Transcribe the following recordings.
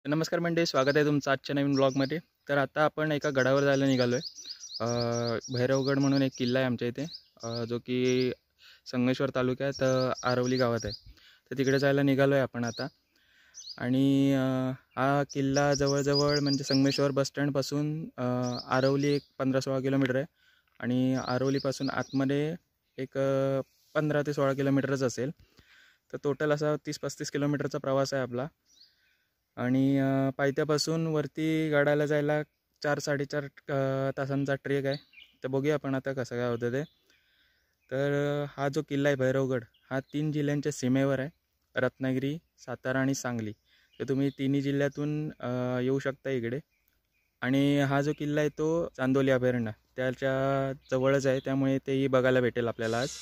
नमस्कार मंडळी, स्वागत आहे तुमचं आजच्या नवीन ब्लॉगमध्ये. तर आता आपण एका गडावर जायला निघालो आहे. भैरवगड म्हणून एक किल्ला आहे आमच्या इथे, जो की संगमेश्वर तालुक्यात आरवली गावात आहे. तर तिकडे जायला निघालो आहे आपण आता. आणि हा किल्ला जवळजवळ म्हणजे संगमेश्वर बसस्टँडपासून आरवली एक 15-16 किलोमीटर आहे. आणि आरवलीपासून आतमध्ये एक 15 ते 16 किलोमीटरच असेल. तर टोटल असा 30-35 किलोमीटरचा प्रवास आहे आपला. आणि पायथ्यापासून वरती गडाला जायला 4-4.5 तासांचा ट्रेक आहे. तर बघूया आपण आता कसं काय होतं ते. तर हा जो किल्ला आहे भैरवगड, हा 3 जिल्ह्यांच्या सीमेवर आहे, रत्नागिरी, सातारा आणि सांगली. तर तुम्ही तिन्ही जिल्ह्यातून येऊ शकता इकडे. आणि हा जो किल्ला आहे तो चांदोली अभयारण्य त्याच्या जवळच आहे, त्यामुळे तेही बघायला भेटेल आपल्याला आज.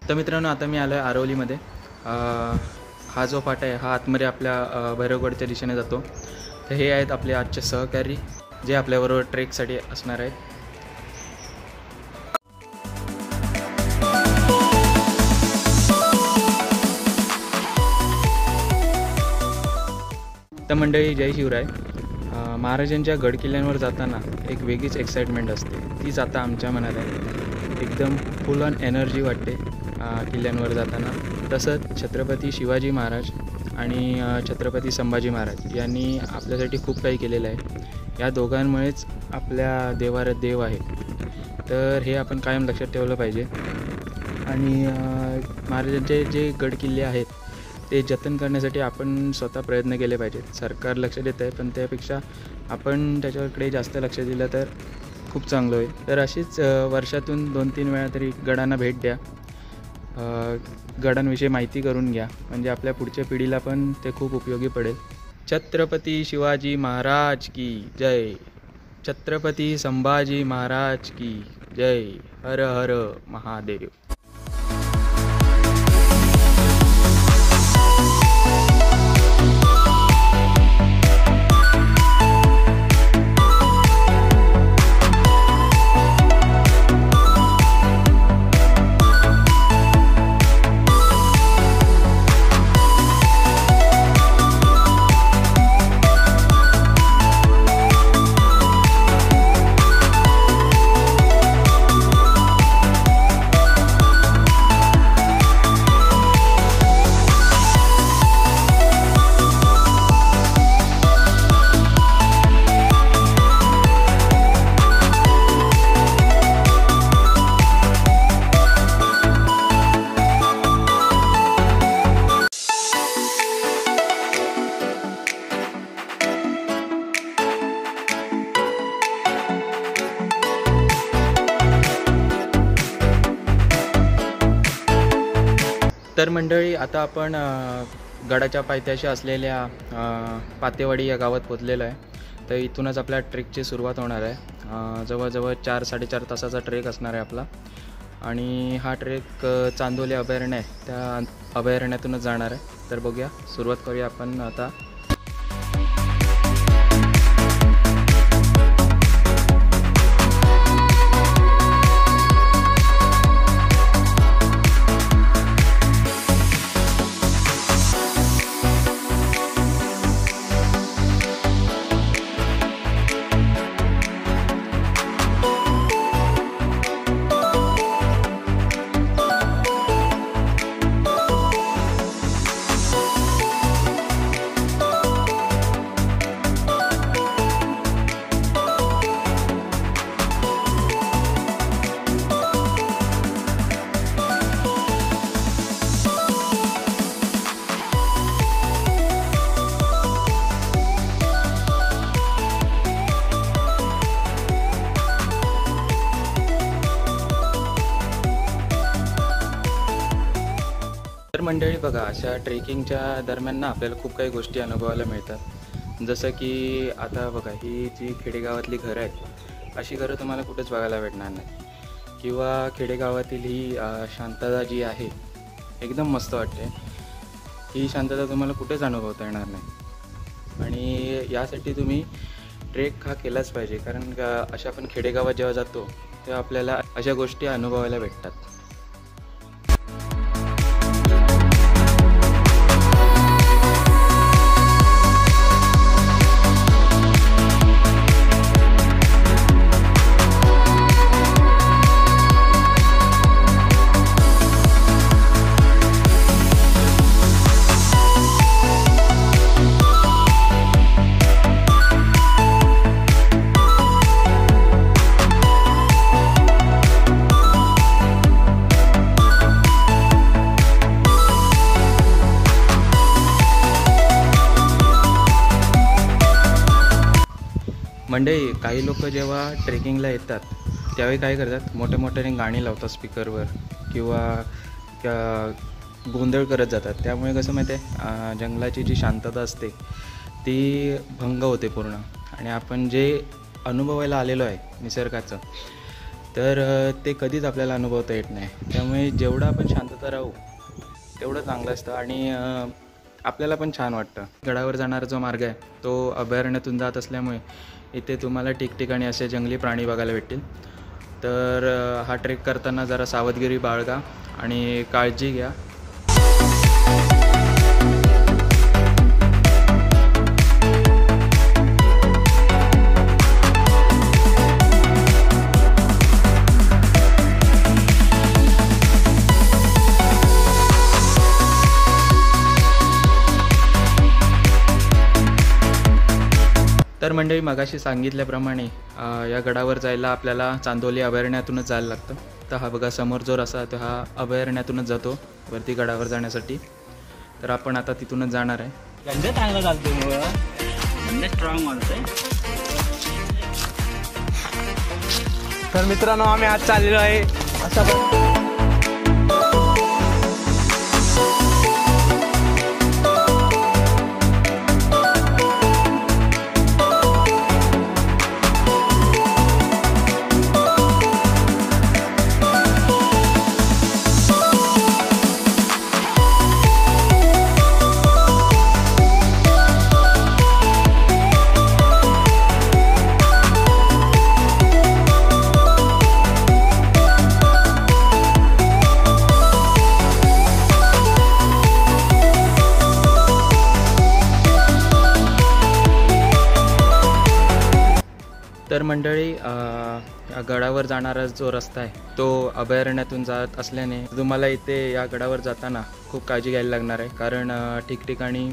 तर मित्रांनो, आता मी आलो आहे आरवलीमध्ये. हा जो फाटा आहे हा आतमध्ये आपल्या भैरवगडच्या दिशेने जातो. तर हे आहेत आपले आजचे सहकारी, जे आपल्याबरोबर ट्रेकसाठी असणार आहेत. तर मंडळी, जय शिवराय. महाराजांच्या गडकिल्ल्यांवर जाताना एक वेगळीच एक्साइटमेंट असते, तीच आता आमच्या मनात आहे. एकदम फुल ऑन एनर्जी वाटते किल्ल्यांवर जाताना. तसंच छत्रपती शिवाजी महाराज आणि छत्रपती संभाजी महाराज यांनी आपल्यासाठी खूप काही केलेलं आहे. या दोघांमुळेच आपल्या देवाऱ्यात देव आहे. तर हे आपण कायम लक्षात ठेवलं पाहिजे. आणि महाराजांचे जे गडकिल्ले आहेत ते जतन करण्यासाठी आपण स्वतः प्रयत्न केले पाहिजेत. सरकार लक्ष देत आहे, पण त्यापेक्षा आपण त्याच्याकडे जास्त लक्ष दिलं तर खूप चांगलं होईल. तर अशीच वर्षातून 2-3 वेळा तरी गडांना भेट द्या. गडांविषयी माहिती करून घ्या, म्हणजे आपल्या पुढच्या पिढीला पण ते खूप उपयोगी पडेल. छत्रपती शिवाजी महाराज की जय. छत्रपती संभाजी महाराज की जय. हर हर महादेव. तर मंडळी, आता आपण गडाच्या पायथ्याशी असलेल्या पातेवाडी या गावात पोचलेलो आहे. तर इथूनच आपल्या ट्रेकची सुरुवात होणार आहे. जवळजवळ 4-4.5 तासाचा ट्रेक असणार आहे आपला. आणि हा ट्रेक चांदोली अभयारण्य आहे, त्या अभयारण्यातूनच जाणार आहे. तर बघूया, सुरुवात करूया आपण आता. मंडळी बघा, अशा ट्रेकिंगच्या दरम्यान ना आपल्याला खूप काही गोष्टी अनुभवायला मिळतात. जसं की आता बघा, ही जी खेडेगावातली घरं आहेत, अशी घरं तुम्हाला कुठेच बघायला भेटणार नाही. किंवा खेडेगावातील ही शांतता जी आहे, एकदम मस्त वाटते. ही शांतता तुम्हाला कुठेच अनुभवता येणार नाही. आणि यासाठी तुम्ही ट्रेक हा केलाच पाहिजे, कारण अशा आपण खेडेगावात जेव्हा जातो तेव्हा आपल्याला अशा गोष्टी अनुभवायला भेटतात. मंडळी, काही लोक जेव्हा ट्रेकिंगला येतात त्यावेळी काय करतात, मोठ्या मोठ्याने गाणी लावतात स्पीकरवर किंवा गोंधळ करत जातात. त्यामुळे कसं माहिती आहे, जंगलाची जी शांतता असते ती भंग होते पूर्ण. आणि आपण जे अनुभवायला आलेलो आहे निसर्गाचं, तर ते कधीच आपल्याला अनुभवता येत नाही. त्यामुळे जेवढं आपण शांतता राहू तेवढं चांगलं असतं आणि आपल्याला पण छान वाटतं. गडावर जाणारा जो मार्ग आहे तो अभयारण्यातून जात असल्यामुळे इथे तुम्हाला ठिकठिकाणी असे जंगली प्राणी बघायला भेटतील. तर हा ट्रेक करताना जरा सावधगिरी बाळगा आणि काळजी घ्या. तर मंडळी, मगाशी सांगितल्याप्रमाणे या गडावर जायला आपल्याला चांदोली अभयारण्यातूनच जायला लागतं. तर हा बघा, समोर जो रस्ता तो हा अभयारण्यातूनच जातो वरती गडावर जाण्यासाठी. तर आपण आता तिथूनच जाणार आहे. गंध चांगला चालतो, स्ट्रॉंग माणूस आहे. तर मित्रांनो, आम्ही आज चाललेलो आहे असा तर मंडळी, गडावर जाणारा जो रस्ता आहे तो अभयारण्यातून जात असल्याने तुम्हाला इथे या गडावर जाताना खूप काळजी घ्यायला लागणार आहे. कारण ठिकठिकाणी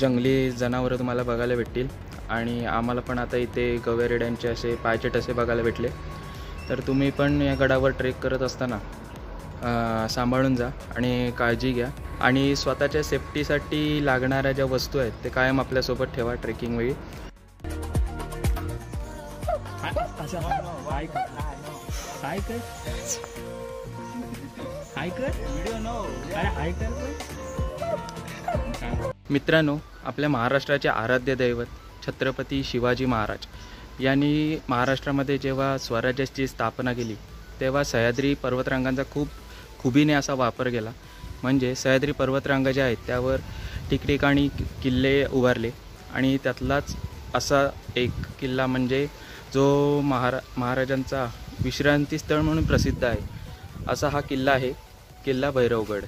जंगली जनावरं तुम्हाला बघायला भेटतील. आणि आम्हाला पण आता इथे गवेरेड्यांचे असे पायचेट असे बघायला भेटले. तर तुम्ही पण या गडावर ट्रेक करत असताना सांभाळून जा आणि काळजी घ्या. आणि स्वतःच्या सेफ्टीसाठी लागणाऱ्या ज्या वस्तू आहेत ते कायम आपल्यासोबत ठेवा ट्रेकिंगवेळी. मित्रांनो, आपल्या महाराष्ट्राचे आराध्य दैवत छत्रपती शिवाजी महाराज यांनी महाराष्ट्रामध्ये जेव्हा स्वराज्याची स्थापना केली तेव्हा सह्याद्री पर्वतरांगांचा खूप खुबीने असा वापर केला. म्हणजे सह्याद्री पर्वतरांगा ज्या आहेत त्यावर ठिकठिकाणी किल्ले उभारले. आणि त्यातलाच असा एक किल्ला म्हणजे जो महाराजांचा विश्रांती स्थळ म्हणून प्रसिद्ध आहे असा हा किल्ला आहे, किल्ला भैरवगड.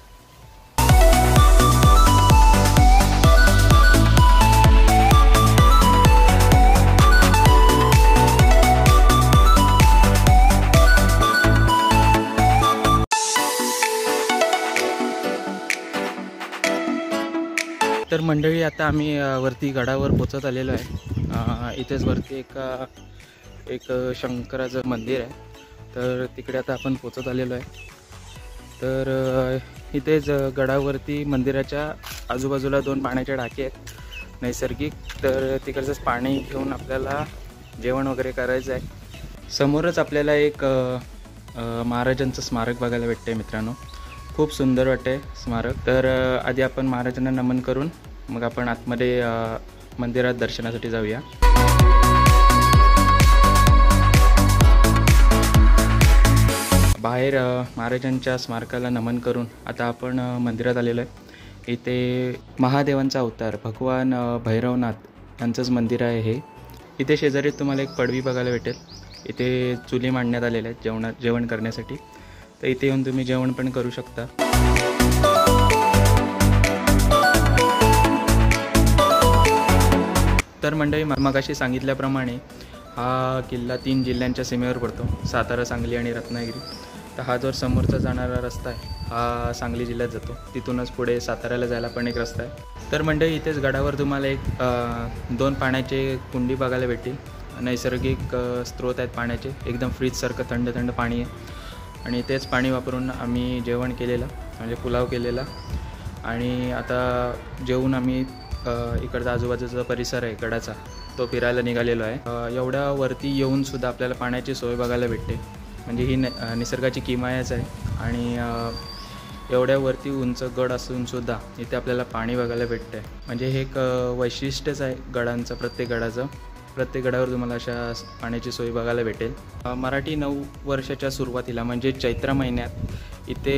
तर मंडळी, आता आम्ही वरती गडावर पोचत आलेलो आहे. इथेच वरती एक शंकराचं मंदिर आहे. तर तिकडे आता आपण पोचत आलेलो आहे. तर इथेच गडावरती मंदिराच्या आजूबाजूला 2 पाण्याच्या टाकी आहेत नैसर्गिक. तर तिकडचंच पाणी घेऊन आपल्याला जेवण वगैरे करायचं आहे. समोरच आपल्याला एक महाराजांचं स्मारक बघायला भेटतं आहे मित्रांनो. खूप सुंदर वाटते स्मारक. तर आधी आपण महाराजांना नमन करून मग आपण आतमध्ये मंदिरात दर्शनासाठी जाऊया. बाहेर महाराजांच्या स्मारकाला नमन करून आता आपण मंदिरात आलेलो आहे. इथे महादेवांचा अवतार भगवान भैरवनाथ यांचंच मंदिर आहे हे. इथे शेजारी तुम्हाला एक पडवी बघायला भेटेल. इथे चुली मांडण्यात आलेल्या आहेत जेवण करण्यासाठी. तर इथे येऊन तुम्ही जेवण पण करू शकता. तर मंडळी मगाशी सांगितल्याप्रमाणे हा किल्ला 3 जिल्ह्यांच्या सीमेवर पडतो, सातारा, सांगली आणि रत्नागिरी. तर हा जो समोरचा जाणारा रस्ता आहे हा सांगली जिल्ह्यात जातो. तिथूनच पुढे साताऱ्याला जायला पण एक रस्ता आहे. तर मंडळी इथेच गडावर तुम्हाला एक 2 पाण्याचे कुंडी बघायला भेटतील. नैसर्गिक स्रोत आहेत पाण्याचे, एकदम फ्रीजसारखं थंड थंड पाणी आहे. आणि तेच पाणी वापरून आम्ही जेवण केलेलं, म्हणजे पुलाव केलेला. आणि आता जेवून आम्ही इकडचा आजूबाजूचा परिसर आहे गडाचा तो फिरायला निघालेलो आहे. एवढ्या वरती येऊनसुद्धा आपल्याला पाण्याची सोय बघायला भेटते. म्हणजे ही निसर्गाची किमयाच आहे. आणि एवढ्या वरती उंच गड असूनसुद्धा इथे आपल्याला पाणी बघायला भेटतं आहे. म्हणजे हे एक वैशिष्ट्यच आहे गडांचं. प्रत्येक गडावर तुम्हाला अशा पाण्याची सोय बघायला भेटेल. मराठी नववर्षाच्या सुरुवातीला म्हणजे चैत्र महिन्यात इथे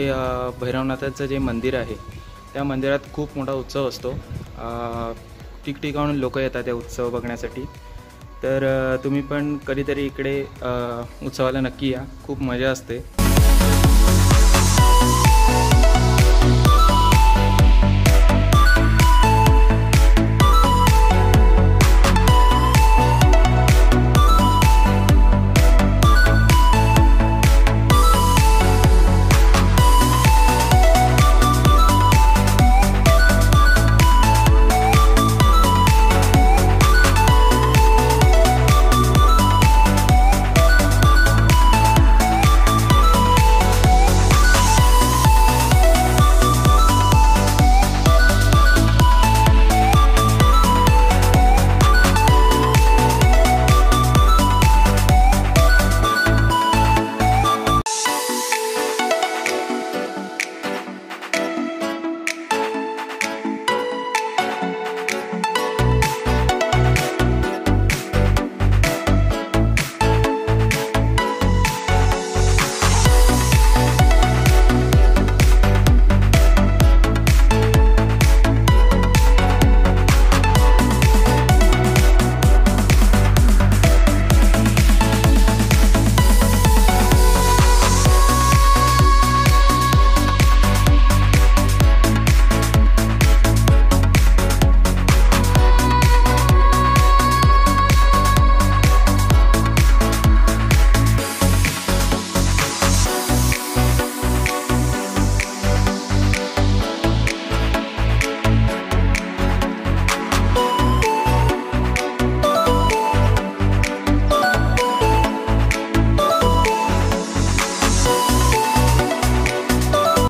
भैरवनाथाचं जे मंदिर आहे त्या मंदिरात खूप मोठा उत्सव असतो. ठिकठिकाणून लोक येतात त्या उत्सव बघण्यासाठी. तर तुम्ही पण कधीतरी इकडे उत्सवाला नक्की या, खूप मजा असते.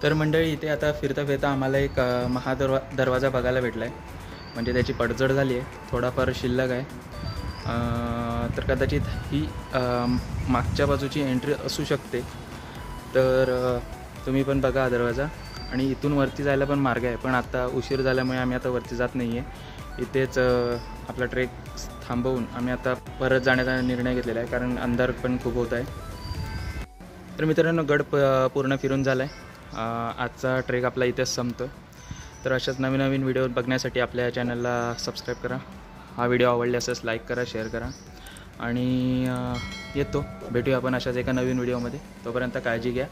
तर मंडळी इथे आता फिरता फिरता आम्हाला एक दरवाजा बघायला भेटला आहे. म्हणजे त्याची पडझड झाली आहे, थोडाफार शिल्लक आहे. तर कदाचित ही मागच्या बाजूची एंट्री असू शकते. तर तुम्ही पण बघा हा दरवाजा. आणि इथून वरती जायला पण मार्ग आहे, पण आता उशीर झाल्यामुळे आम्ही आता वरती जात नाही आहे. इथेच आपला ट्रेक थांबवून आम्ही आता परत जाण्याचा निर्णय घेतलेला आहे, कारण अंधार पण खूप होत आहे. तर मित्रांनो गड पूर्ण फिरून झाला आहे. आजचा ट्रेक आपला इथेच संपतो. तर अशाच नवीन नवीन व्हिडिओ बघण्यासाठी आपल्या चॅनलला सबस्क्राईब करा. हा व्हिडिओ आवडला असेल लाईक करा, शेअर करा. आणि भेटूया आपण अशाच एका नवीन व्हिडिओमध्ये. तोपर्यंत काळजी घ्या.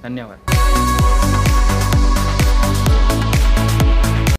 धन्यवाद.